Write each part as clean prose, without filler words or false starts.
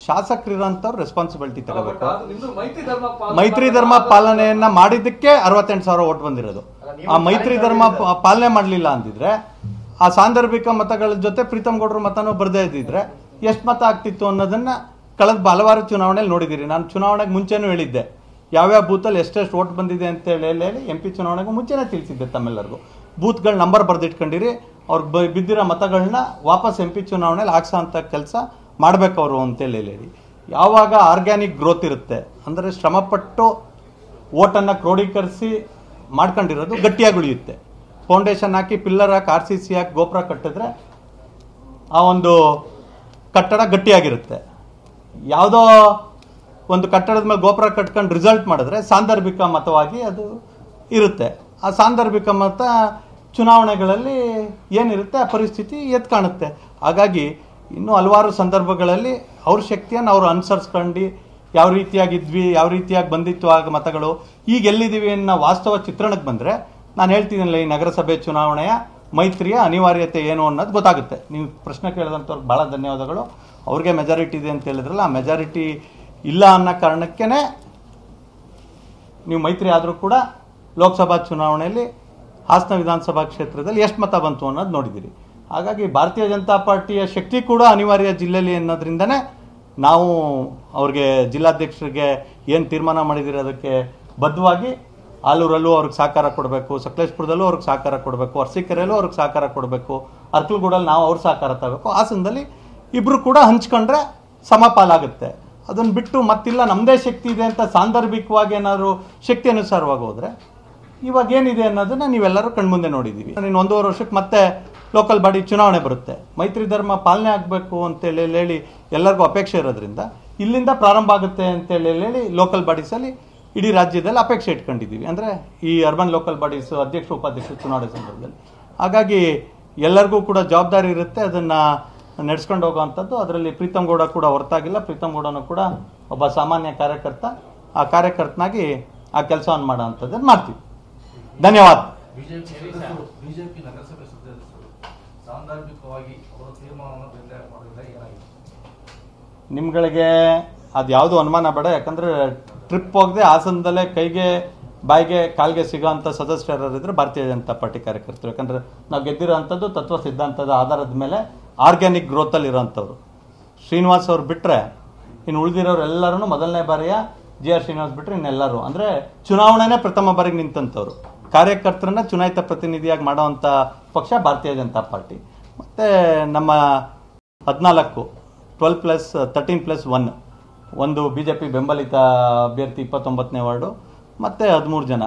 ಶಾಸಕರಿರೋಂಥವ್ರು responsibility ತಗೋಬೇಕು. ಮೈತ್ರಿ ಧರ್ಮ ಪಾಲನೆಯನ್ನ ಮಾಡಿದ್ದಕ್ಕೆ 68,000 ಓಟ್ ಬಂದಿರೋದು. ಆ ಮೈತ್ರಿ ಧರ್ಮ ಪಾಲನೆ ಮಾಡಲಿಲ್ಲ ಅಂದಿದ್ರೆ ಆ ಸಾಂದರ್ಭಿಕ ಮತಗಳ ಜೊತೆ ಪ್ರೀತಮ್ ಗೌಡ್ರ ಮತನೂ ಬರ್ದೇ ಇದ್ದಿದ್ರೆ ಎಷ್ಟು ಮತ ಆಗ್ತಿತ್ತು ಅನ್ನೋದನ್ನ ಕಳೆದ ಹಲವಾರು ಚುನಾವಣೆಯಲ್ಲಿ ನೋಡಿದ್ದೀರಿ. ನಾನು ಚುನಾವಣೆಗೆ ಮುಂಚೆನೂ ಹೇಳಿದ್ದೆ ಯಾವ್ಯಾವ ಬೂತಲ್ಲಿ ಎಷ್ಟೆಷ್ಟು ಓಟ್ ಬಂದಿದೆ ಅಂತ ಹೇಳಿ MP ಚುನಾವಣೆಗೂ ಮುಂಚೆನೇ ತಿಳಿಸಿದ್ದೆ ತಮ್ಮೆಲ್ಲರಿಗೂ. ಬೂತ್ಗಳ ನಂಬರ್ ಬರೆದಿಟ್ಕೊಂಡಿರಿ, ಅವ್ರಿಗೆ ಬಿದ್ದಿರೋ ಮತಗಳನ್ನ ವಾಪಸ್ MP ಚುನಾವಣೆಯಲ್ಲಿ ಹಾಕ್ಸೋ ಅಂತ ಕೆಲಸ ಮಾಡಬೇಕು ಅವರು ಅಂತೇಳಿ ಹೇಳಿ. ಯಾವಾಗ ಆರ್ಗ್ಯಾನಿಕ್ ಗ್ರೋತ್ ಇರುತ್ತೆ ಅಂದರೆ ಶ್ರಮಪಟ್ಟು ಓಟನ್ನು ಕ್ರೋಢೀಕರಿಸಿ ಮಾಡ್ಕೊಂಡಿರೋದು ಗಟ್ಟಿಯಾಗಿ ಉಳಿಯುತ್ತೆ. ಫೌಂಡೇಶನ್ ಹಾಕಿ ಪಿಲ್ಲರ್ ಹಾಕಿ RCC ಹಾಕಿ ಗೋಪುರ ಕಟ್ಟಿದ್ರೆ ಆ ಒಂದು ಕಟ್ಟಡ ಗಟ್ಟಿಯಾಗಿರುತ್ತೆ. ಯಾವುದೋ ಒಂದು ಕಟ್ಟಡದ ಮೇಲೆ ಗೋಪುರ ಕಟ್ಕೊಂಡು ರಿಸಲ್ಟ್ ಮಾಡಿದ್ರೆ ಸಾಂದರ್ಭಿಕ ಮತವಾಗಿ ಅದು ಇರುತ್ತೆ. ಆ ಸಾಂದರ್ಭಿಕ ಮತ ಚುನಾವಣೆಗಳಲ್ಲಿ ಏನಿರುತ್ತೆ ಆ ಪರಿಸ್ಥಿತಿ ಎದ್ದು ಕಾಣುತ್ತೆ. ಹಾಗಾಗಿ ಇನ್ನೂ ಹಲವಾರು ಸಂದರ್ಭಗಳಲ್ಲಿ ಅವ್ರ ಶಕ್ತಿಯನ್ನು ಅವರು ಅನುಸರಿಸ್ಕೊಂಡು ಯಾವ ರೀತಿಯಾಗಿದ್ವಿ, ಯಾವ ರೀತಿಯಾಗಿ ಬಂದಿತ್ತು ಆಗ ಮತಗಳು, ಈಗ ಎಲ್ಲಿದ್ದೀವಿ ಅನ್ನೋ ವಾಸ್ತವ ಚಿತ್ರಣಕ್ಕೆ ಬಂದರೆ ನಾನು ಹೇಳ್ತೀನಲ್ಲ, ಈ ನಗರಸಭೆ ಚುನಾವಣೆಯ ಮೈತ್ರಿಯ ಅನಿವಾರ್ಯತೆ ಏನು ಅನ್ನೋದು ಗೊತ್ತಾಗುತ್ತೆ. ನೀವು ಪ್ರಶ್ನೆ ಕೇಳಿದಂಥವ್ರಿಗೆ ಭಾಳ ಧನ್ಯವಾದಗಳು. ಅವ್ರಿಗೆ ಮೆಜಾರಿಟಿ ಇದೆ ಅಂತ ಹೇಳಿದ್ರಲ್ಲ, ಆ ಮೆಜಾರಿಟಿ ಇಲ್ಲ ಅನ್ನೋ ಕಾರಣಕ್ಕೇ ನೀವು ಮೈತ್ರಿ ಆದರೂ ಕೂಡ ಲೋಕಸಭಾ ಚುನಾವಣೆಯಲ್ಲಿ ಹಾಸನ ವಿಧಾನಸಭಾ ಕ್ಷೇತ್ರದಲ್ಲಿ ಎಷ್ಟು ಮತ ಬಂತು ಅನ್ನೋದು ನೋಡಿದ್ದೀರಿ. ಹಾಗಾಗಿ ಭಾರತೀಯ ಜನತಾ ಪಾರ್ಟಿಯ ಶಕ್ತಿ ಕೂಡ ಅನಿವಾರ್ಯ ಜಿಲ್ಲೆಯಲ್ಲಿ ಅನ್ನೋದ್ರಿಂದನೇ ನಾವು ಅವ್ರಿಗೆ ಜಿಲ್ಲಾಧ್ಯಕ್ಷರಿಗೆ ಏನು ತೀರ್ಮಾನ ಮಾಡಿದಿರಿ ಅದಕ್ಕೆ ಬದ್ಧವಾಗಿ ಆಲೂರಲ್ಲೂ ಅವ್ರಿಗೆ ಸಹಕಾರ ಕೊಡಬೇಕು, ಸಕಲೇಶ್ಪುರದಲ್ಲೂ ಅವ್ರಿಗೆ ಸಹಕಾರ ಕೊಡಬೇಕು, ಅರಸೀಕೆರೆಯಲ್ಲೂ ಅವ್ರಿಗೆ ಸಹಕಾರ ಕೊಡಬೇಕು, ಅರ್ಕಲಗೂಡಲ್ಲಿ ನಾವು ಅವ್ರ ಸಹಕಾರ ತಗೋಬೇಕು. ಹಾಸನದಲ್ಲಿ ಇಬ್ಬರು ಕೂಡ ಹಂಚ್ಕೊಂಡ್ರೆ ಸಮಪಾಲಾಗುತ್ತೆ. ಅದನ್ನು ಬಿಟ್ಟು ಮತ್ತಿಲ್ಲ ನಮ್ಮದೇ ಶಕ್ತಿ ಇದೆ ಅಂತ ಸಾಂದರ್ಭಿಕವಾಗಿ ಏನಾದರೂ ಶಕ್ತಿ ಅನುಸಾರವಾಗಿ ಹೋದರೆ ಇವಾಗ ಏನಿದೆ ಅನ್ನೋದನ್ನ ನೀವೆಲ್ಲರೂ ಕಣ್ಮುಂದೆ ನೋಡಿದ್ದೀವಿ. ಇನ್ನು 1.5 ವರ್ಷಕ್ಕೆ ಮತ್ತೆ ಲೋಕಲ್ ಬಾಡಿ ಚುನಾವಣೆ ಬರುತ್ತೆ. ಮೈತ್ರಿ ಧರ್ಮ ಪಾಲನೆ ಆಗಬೇಕು ಅಂತೇಳಿ ಹೇಳಿ ಎಲ್ಲರಿಗೂ ಅಪೇಕ್ಷೆ ಇರೋದ್ರಿಂದ ಇಲ್ಲಿಂದ ಪ್ರಾರಂಭ ಆಗುತ್ತೆ ಅಂತೇಳಿ ಹೇಳಿ ಲೋಕಲ್ ಬಾಡೀಸಲ್ಲಿ ಇಡೀ ರಾಜ್ಯದಲ್ಲಿ ಅಪೇಕ್ಷೆ ಇಟ್ಕೊಂಡಿದ್ದೀವಿ. ಅಂದರೆ ಈ ಅರ್ಬನ್ ಲೋಕಲ್ ಬಾಡೀಸ್ ಅಧ್ಯಕ್ಷ ಉಪಾಧ್ಯಕ್ಷ ಚುನಾವಣೆ ಸಂದರ್ಭದಲ್ಲಿ. ಹಾಗಾಗಿ ಎಲ್ಲರಿಗೂ ಕೂಡ ಜವಾಬ್ದಾರಿ ಇರುತ್ತೆ ಅದನ್ನು ನಡೆಸ್ಕೊಂಡು ಹೋಗೋವಂಥದ್ದು. ಅದರಲ್ಲಿ ಪ್ರೀತಮ್ ಗೌಡ ಕೂಡ ಹೊರತಾಗಿಲ್ಲ. ಪ್ರೀತಮ್ ಗೌಡನೂ ಕೂಡ ಒಬ್ಬ ಸಾಮಾನ್ಯ ಕಾರ್ಯಕರ್ತ. ಆ ಕಾರ್ಯಕರ್ತನಾಗಿ ಆ ಕೆಲಸವನ್ನು ಮಾಡೋ ಅಂಥದ್ದನ್ನು ಮಾಡ್ತೀವಿ. ಧನ್ಯವಾದ. ಬಿಜೆಪಿ ನಗರಸಭೆ ಸದಸ್ಯರು ಸಾಂದರ್ಭಿಕವಾಗಿ ಅವರ ತೀರ್ಮಾನವನ್ನು ಮಾಡಿದ್ರೆ ಏನಾಗಿದೆ? ನಿಮ್ಗಳಿಗೆ ಅದು ಯಾವುದು ಅನುಮಾನ ಬೇಡ. ಯಾಕಂದರೆ ಟ್ರಿಪ್ ಹೋಗದೆ ಹಾಸನದಲ್ಲೇ ಕೈಗೆ ಬಾಯಿಗೆ ಕಾಲಿಗೆ ಸಿಗೋಂಥ ಸದಸ್ಯರಿದ್ರೆ ಭಾರತೀಯ ಜನತಾ ಪಾರ್ಟಿ ಕಾರ್ಯಕರ್ತರು. ಯಾಕಂದರೆ ನಾವು ಗೆದ್ದಿರೋ ಅಂಥದ್ದು ತತ್ವ ಸಿದ್ಧಾಂತದ ಆಧಾರದ ಮೇಲೆ ಆರ್ಗ್ಯಾನಿಕ್ ಗ್ರೋತಲ್ಲಿ ಇರೋಂಥವ್ರು. ಶ್ರೀನಿವಾಸ್ ಅವ್ರು ಬಿಟ್ಟರೆ ಇನ್ನು ಉಳಿದಿರೋರು ಎಲ್ಲರೂ ಮೊದಲನೇ ಬಾರಿಯ GR ಶ್ರೀನಿವಾಸ್ ಬಿಟ್ಟರೆ ಇನ್ನೆಲ್ಲರೂ ಅಂದರೆ ಚುನಾವಣೆನೇ ಪ್ರಥಮ ಬಾರಿಗೆ ನಿಂತಂಥವ್ರು. ಕಾರ್ಯಕರ್ತರನ್ನ ಚುನಾಯಿತ ಪ್ರತಿನಿಧಿಯಾಗಿ ಮಾಡೋವಂಥ ಪಕ್ಷ ಭಾರತೀಯ ಜನತಾ ಪಾರ್ಟಿ. ಮತ್ತು ನಮ್ಮ 14 13+1 ಒಂದು BJP ಬೆಂಬಲಿತ ಅಭ್ಯರ್ಥಿ 29ನೇ ವಾರ್ಡು ಮತ್ತು 13 ಜನ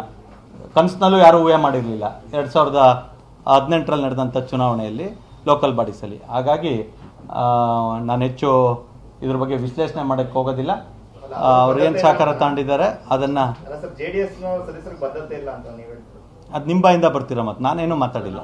ಕನಸಿನಲ್ಲೂ ಯಾರೂ ಊಹೆ ಮಾಡಿರಲಿಲ್ಲ 2018ರಲ್ಲಿ ನಡೆದಂಥ ಚುನಾವಣೆಯಲ್ಲಿ ಲೋಕಲ್ ಬಾಡೀಸಲ್ಲಿ. ಹಾಗಾಗಿ ನಾನು ಹೆಚ್ಚು ಇದ್ರ ಬಗ್ಗೆ ವಿಶ್ಲೇಷಣೆ ಮಾಡೋಕ್ಕೆ ಹೋಗೋದಿಲ್ಲ. ಅವ್ರು ಏನು ಸಹಕಾರ ತಗೊಂಡಿದ್ದಾರೆ ಅದನ್ನು ಅದು ನಿಮ್ಮ ಬಾಯಿಂದ ಬರ್ತೀರಾ, ಮತ್ತು ನಾನೇನು ಮಾತಾಡಿಲ್ಲ.